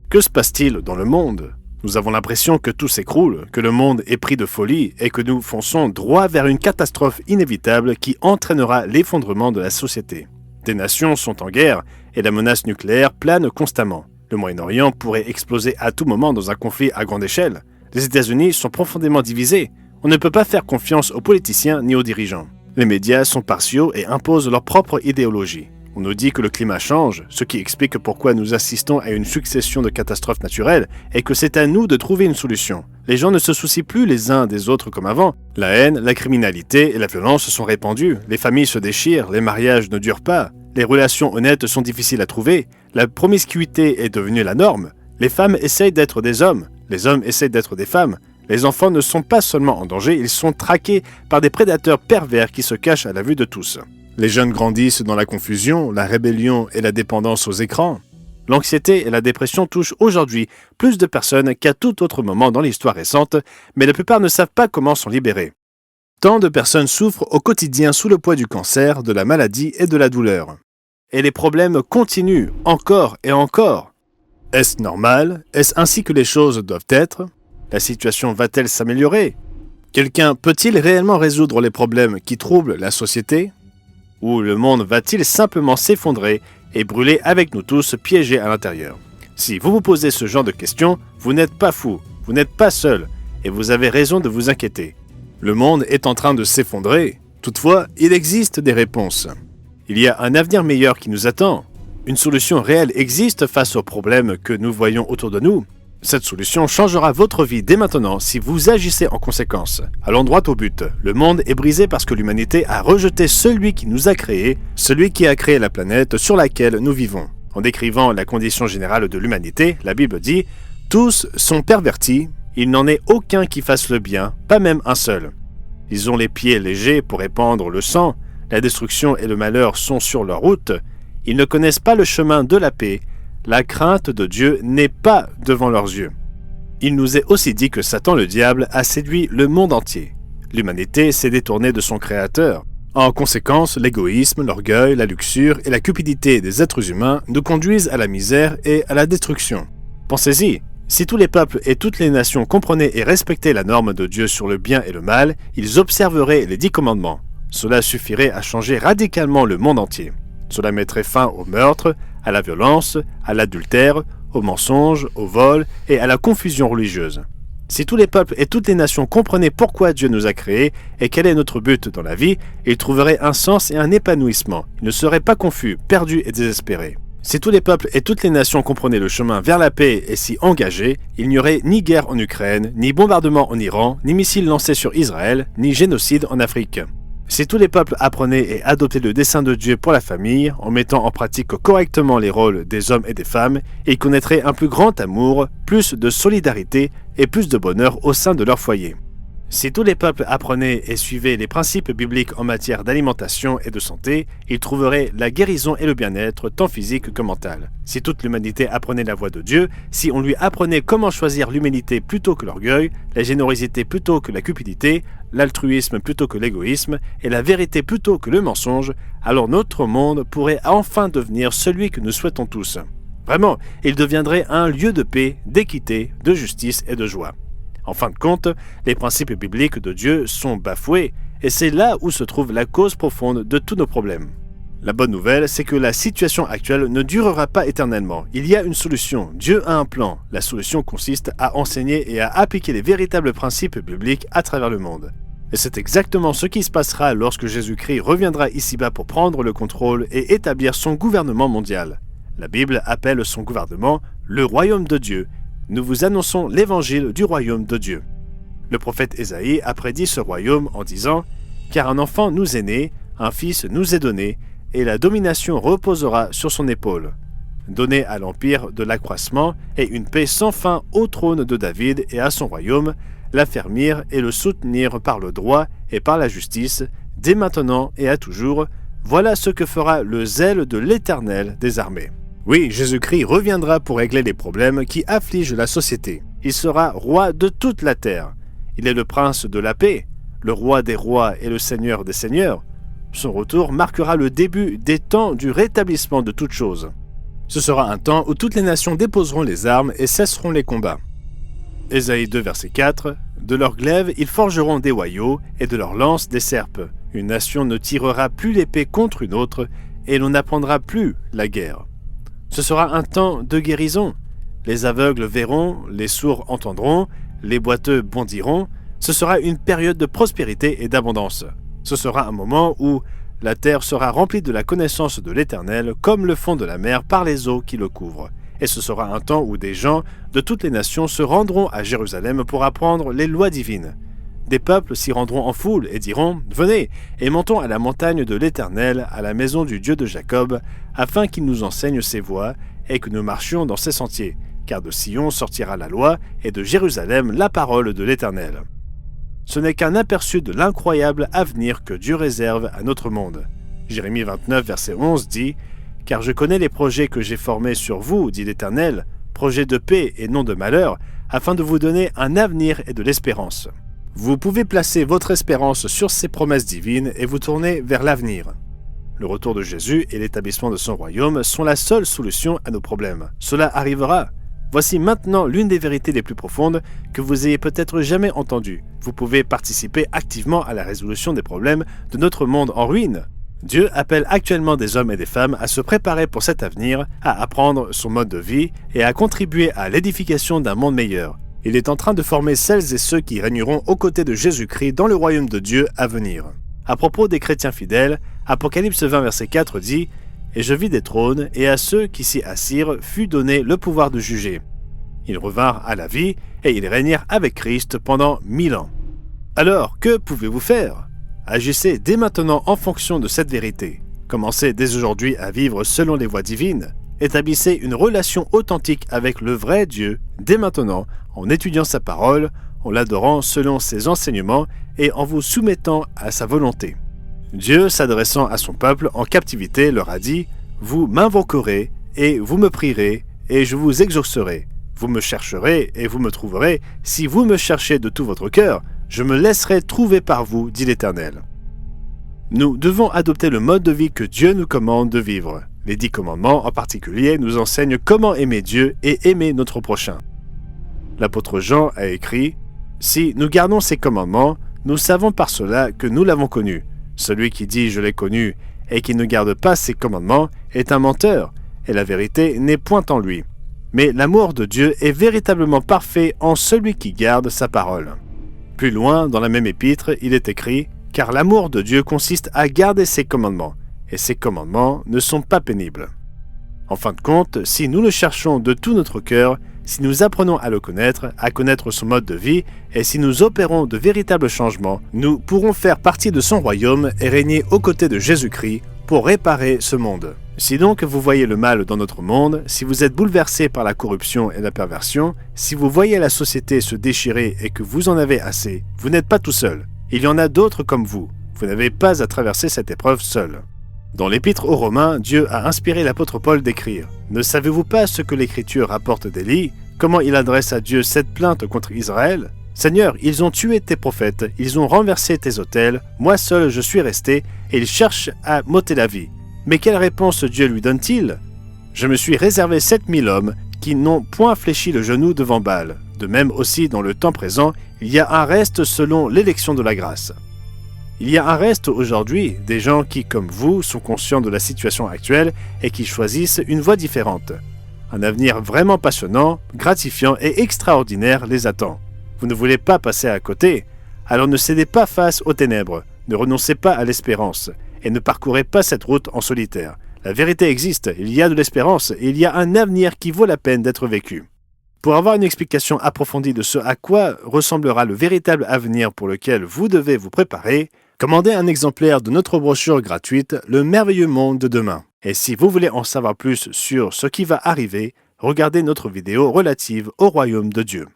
Que se passe-t-il dans le monde? Nous avons l'impression que tout s'écroule, que le monde est pris de folie et que nous fonçons droit vers une catastrophe inévitable qui entraînera l'effondrement de la société. Des nations sont en guerre et la menace nucléaire plane constamment. Le Moyen-Orient pourrait exploser à tout moment dans un conflit à grande échelle. Les États-Unis sont profondément divisés. On ne peut pas faire confiance aux politiciens ni aux dirigeants. Les médias sont partiaux et imposent leur propre idéologie. On nous dit que le climat change, ce qui explique pourquoi nous assistons à une succession de catastrophes naturelles et que c'est à nous de trouver une solution. Les gens ne se soucient plus les uns des autres comme avant. La haine, la criminalité et la violence sont répandues. Les familles se déchirent, les mariages ne durent pas. Les relations honnêtes sont difficiles à trouver. La promiscuité est devenue la norme. Les femmes essayent d'être des hommes. Les hommes essayent d'être des femmes. Les enfants ne sont pas seulement en danger, ils sont traqués par des prédateurs pervers qui se cachent à la vue de tous. Les jeunes grandissent dans la confusion, la rébellion et la dépendance aux écrans. L'anxiété et la dépression touchent aujourd'hui plus de personnes qu'à tout autre moment dans l'histoire récente, mais la plupart ne savent pas comment s'en libérer. Tant de personnes souffrent au quotidien sous le poids du cancer, de la maladie et de la douleur. Et les problèmes continuent, encore et encore. Est-ce normal? Est-ce ainsi que les choses doivent être? La situation va-t-elle s'améliorer? Quelqu'un peut-il réellement résoudre les problèmes qui troublent la société? Ou le monde va-t-il simplement s'effondrer et brûler avec nous tous piégés à l'intérieur? Si vous vous posez ce genre de questions, vous n'êtes pas fou, vous n'êtes pas seul, et vous avez raison de vous inquiéter. Le monde est en train de s'effondrer. Toutefois, il existe des réponses. Il y a un avenir meilleur qui nous attend. Une solution réelle existe face aux problèmes que nous voyons autour de nous. Cette solution changera votre vie dès maintenant si vous agissez en conséquence. Allons droit au but. Le monde est brisé parce que l'humanité a rejeté celui qui nous a créés, celui qui a créé la planète sur laquelle nous vivons. En décrivant la condition générale de l'humanité, la Bible dit « Tous sont pervertis, il n'en est aucun qui fasse le bien, pas même un seul. Ils ont les pieds légers pour répandre le sang, la destruction et le malheur sont sur leur route, ils ne connaissent pas le chemin de la paix, la crainte de Dieu n'est pas devant leurs yeux. » Il nous est aussi dit que Satan le diable a séduit le monde entier. L'humanité s'est détournée de son Créateur. En conséquence, l'égoïsme, l'orgueil, la luxure et la cupidité des êtres humains nous conduisent à la misère et à la destruction. Pensez-y, si tous les peuples et toutes les nations comprenaient et respectaient la norme de Dieu sur le bien et le mal, ils observeraient les 10 commandements. Cela suffirait à changer radicalement le monde entier. Cela mettrait fin au meurtre, à la violence, à l'adultère, au mensonge, au vol et à la confusion religieuse. Si tous les peuples et toutes les nations comprenaient pourquoi Dieu nous a créés et quel est notre but dans la vie, ils trouveraient un sens et un épanouissement. Ils ne seraient pas confus, perdus et désespérés. Si tous les peuples et toutes les nations comprenaient le chemin vers la paix et s'y engageaient, il n'y aurait ni guerre en Ukraine, ni bombardement en Iran, ni missiles lancés sur Israël, ni génocide en Afrique. Si tous les peuples apprenaient et adoptaient le dessein de Dieu pour la famille, en mettant en pratique correctement les rôles des hommes et des femmes, ils connaîtraient un plus grand amour, plus de solidarité et plus de bonheur au sein de leur foyer. Si tous les peuples apprenaient et suivaient les principes bibliques en matière d'alimentation et de santé, ils trouveraient la guérison et le bien-être, tant physique que mental. Si toute l'humanité apprenait la voie de Dieu, si on lui apprenait comment choisir l'humilité plutôt que l'orgueil, la générosité plutôt que la cupidité, l'altruisme plutôt que l'égoïsme, et la vérité plutôt que le mensonge, alors notre monde pourrait enfin devenir celui que nous souhaitons tous. Vraiment, il deviendrait un lieu de paix, d'équité, de justice et de joie. En fin de compte, les principes bibliques de Dieu sont bafoués, et c'est là où se trouve la cause profonde de tous nos problèmes. La bonne nouvelle, c'est que la situation actuelle ne durera pas éternellement. Il y a une solution, Dieu a un plan. La solution consiste à enseigner et à appliquer les véritables principes bibliques à travers le monde. Et c'est exactement ce qui se passera lorsque Jésus-Christ reviendra ici-bas pour prendre le contrôle et établir son gouvernement mondial. La Bible appelle son gouvernement le royaume de Dieu. Nous vous annonçons l'évangile du royaume de Dieu. Le prophète Ésaïe a prédit ce royaume en disant « Car un enfant nous est né, un fils nous est donné, et la domination reposera sur son épaule. Donner à l'empire de l'accroissement et une paix sans fin au trône de David et à son royaume, l'affermir et le soutenir par le droit et par la justice, dès maintenant et à toujours, voilà ce que fera le zèle de l'Éternel des armées. » Oui, Jésus-Christ reviendra pour régler les problèmes qui affligent la société. Il sera roi de toute la terre. Il est le prince de la paix, le roi des rois et le seigneur des seigneurs. Son retour marquera le début des temps du rétablissement de toutes choses. Ce sera un temps où toutes les nations déposeront les armes et cesseront les combats. Ésaïe 2, verset 4 « De leurs glaives, ils forgeront des hoyaux, et de leurs lances des serpes. Une nation ne tirera plus l'épée contre une autre, et l'on n'apprendra plus la guerre. » Ce sera un temps de guérison. Les aveugles verront, les sourds entendront, les boiteux bondiront. Ce sera une période de prospérité et d'abondance. Ce sera un moment où la terre sera remplie de la connaissance de l'Éternel, comme le fond de la mer par les eaux qui le couvrent. Et ce sera un temps où des gens de toutes les nations se rendront à Jérusalem pour apprendre les lois divines. Des peuples s'y rendront en foule et diront « Venez, et montons à la montagne de l'Éternel, à la maison du Dieu de Jacob, afin qu'il nous enseigne ses voies et que nous marchions dans ses sentiers. Car de Sion sortira la loi, et de Jérusalem la parole de l'Éternel. » Ce n'est qu'un aperçu de l'incroyable avenir que Dieu réserve à notre monde. Jérémie 29, verset 11 dit « Car je connais les projets que j'ai formés sur vous, dit l'Éternel, projets de paix et non de malheur, afin de vous donner un avenir et de l'espérance. » Vous pouvez placer votre espérance sur ces promesses divines et vous tourner vers l'avenir. Le retour de Jésus et l'établissement de son royaume sont la seule solution à nos problèmes. Cela arrivera. Voici maintenant l'une des vérités les plus profondes que vous ayez peut-être jamais entendues. Vous pouvez participer activement à la résolution des problèmes de notre monde en ruine. Dieu appelle actuellement des hommes et des femmes à se préparer pour cet avenir, à apprendre son mode de vie et à contribuer à l'édification d'un monde meilleur. Il est en train de former celles et ceux qui régneront aux côtés de Jésus-Christ dans le royaume de Dieu à venir. À propos des chrétiens fidèles, Apocalypse 20, verset 4 dit « Et je vis des trônes, et à ceux qui s'y assirent fut donné le pouvoir de juger. Ils revinrent à la vie, et ils régnèrent avec Christ pendant 1000 ans. » Alors, que pouvez-vous faire? Agissez dès maintenant en fonction de cette vérité. Commencez dès aujourd'hui à vivre selon les voies divines. Établissez une relation authentique avec le vrai Dieu dès maintenant, en étudiant sa parole, en l'adorant selon ses enseignements et en vous soumettant à sa volonté. Dieu, s'adressant à son peuple en captivité, leur a dit « Vous m'invoquerez et vous me prierez et je vous exaucerai. Vous me chercherez et vous me trouverez. Si vous me cherchez de tout votre cœur, je me laisserai trouver par vous, dit l'Éternel. » Nous devons adopter le mode de vie que Dieu nous commande de vivre. Les 10 commandements en particulier nous enseignent comment aimer Dieu et aimer notre prochain. L'apôtre Jean a écrit « Si nous gardons ces commandements, nous savons par cela que nous l'avons connu. Celui qui dit « Je l'ai connu » et qui ne garde pas ses commandements est un menteur, et la vérité n'est point en lui. Mais l'amour de Dieu est véritablement parfait en celui qui garde sa parole. » Plus loin, dans la même épître, il est écrit « Car l'amour de Dieu consiste à garder ses commandements, et ses commandements ne sont pas pénibles. » En fin de compte, si nous le cherchons de tout notre cœur, si nous apprenons à le connaître, à connaître son mode de vie, et si nous opérons de véritables changements, nous pourrons faire partie de son royaume et régner aux côtés de Jésus-Christ pour réparer ce monde. Si donc vous voyez le mal dans notre monde, si vous êtes bouleversé par la corruption et la perversion, si vous voyez la société se déchirer et que vous en avez assez, vous n'êtes pas tout seul. Il y en a d'autres comme vous. Vous n'avez pas à traverser cette épreuve seul. Dans l'Épître aux Romains, Dieu a inspiré l'apôtre Paul d'écrire « Ne savez-vous pas ce que l'Écriture rapporte d'Élie? Comment il adresse à Dieu cette plainte contre Israël? Seigneur, ils ont tué tes prophètes, ils ont renversé tes autels, moi seul je suis resté, et ils cherchent à m'ôter la vie. Mais quelle réponse Dieu lui donne-t-il? Je me suis réservé 7000 hommes qui n'ont point fléchi le genou devant Baal. De même aussi dans le temps présent, il y a un reste selon l'élection de la grâce. » Il y a un reste aujourd'hui des gens qui, comme vous, sont conscients de la situation actuelle et qui choisissent une voie différente. Un avenir vraiment passionnant, gratifiant et extraordinaire les attend. Vous ne voulez pas passer à côté? Alors ne cédez pas face aux ténèbres, ne renoncez pas à l'espérance et ne parcourez pas cette route en solitaire. La vérité existe, il y a de l'espérance et il y a un avenir qui vaut la peine d'être vécu. Pour avoir une explication approfondie de ce à quoi ressemblera le véritable avenir pour lequel vous devez vous préparer, commandez un exemplaire de notre brochure gratuite « Le merveilleux monde de demain ». Et si vous voulez en savoir plus sur ce qui va arriver, regardez notre vidéo relative au royaume de Dieu.